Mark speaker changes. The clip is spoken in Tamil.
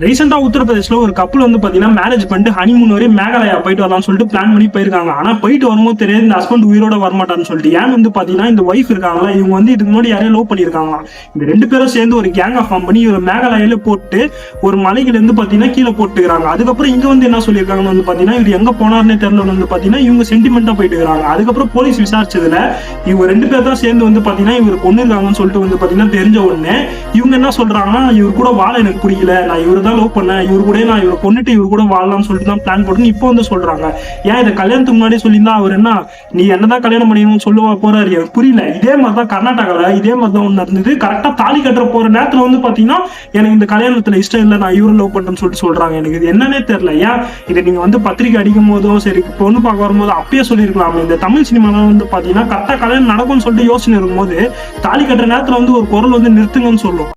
Speaker 1: ரீசெண்டா உத்தரப்பிரதேஷ்ல ஒரு கப்பல் வந்து பாத்தீங்கன்னா மேரேஜ் பண்ணிட்டு ஹனிமூன் வரையும் மேகாலயா போயிட்டு வரலாம்னு சொல்லிட்டு பிளான் பண்ணி போயிருக்காங்க. ஆனா போயிட்டு வரும்போது தெரியாது இந்த ஹஸ்பண்ட் உயிரோட வரமாட்டான்னு சொல்லிட்டு. ஏன் வந்து பாத்தீங்கன்னா இந்த ஒய்ஃப் இருக்காங்களா, இவங்க வந்து இதுக்கு முன்னாடி யாரையும் லவ் பண்ணிருக்காங்களா. இந்த 2 பேரும் சேர்ந்து ஒரு கேங்கா ஃபார்ம் பண்ணி இவர் மேகாலயால போட்டு ஒரு மலையில இருந்து பாத்தீங்கன்னா கீழே போட்டுக்கிறாங்க. அதுக்கப்புறம் இங்க வந்து என்ன சொல்லியிருக்காங்கன்னு வந்து பாத்தீங்கன்னா இவர் எங்க போனார்னே தெரியல வந்து பாத்தீங்கன்னா இவங்க சென்டிமெண்டா போயிட்டு இருக்காங்க. அதுக்கப்புறம் போலீஸ் விசாரிச்சதுல இவங்க 2 பேர் தான் சேர்ந்து வந்து பாத்தீங்கன்னா இவர் கொண்டு இருக்காங்கன்னு சொல்லிட்டு வந்து பாத்தீங்கன்னா தெரிஞ்ச உடனே இவங்க என்ன சொல்றாங்கன்னா, இவர் கூட வாழ எனக்கு பிடிக்கல, நான் இவரை தான் லவ் பண்ணேன், இவரு கூட நான் இவரை கொண்டுட்டு இவரு கூட வாழலாம்னு சொல்லிட்டு தான் பிளான் போட்டு இப்போ வந்து சொல்றாங்க. ஏன் இதை கல்யாணத்துக்கு முன்னாடியே சொல்லியிருந்தா அவர் என்ன நீ என்னதான் கல்யாணம் பண்ணிக்கணும்னு சொல்லுவா போறாரு, எனக்கு புரியல. இதே மாதிரிதான் கர்நாடகாவில் இதே மாதிரிதான் ஒன்று நடந்தது. கரெக்டா தாலி கட்டுற போற நேரத்துல வந்து பாத்தீங்கன்னா எனக்கு இந்த கல்யாணத்துல இஷ்டம் இல்லை, நான் இவரு லவ் பண்றேன்னு சொல்லிட்டு சொல்றாங்க. எனக்கு இது என்னன்னே தெரியல. ஏன் இதை நீங்க வந்து பத்திரிக்கை அடிக்கும் போதும் சரி பொண்ணு பார்க்க வரும்போது அப்பயே சொல்லியிருக்கலாம். இந்த தமிழ் சினிமால வந்து பாத்தீங்கன்னா கரெக்டா கல்யாணம் நடக்கும்னு சொல்லிட்டு யோசனை இருக்கும்போது தாலி கட்டுற நேரத்துல வந்து ஒரு குரல் வந்து நிறுத்துங்கன்னு சொல்லும்.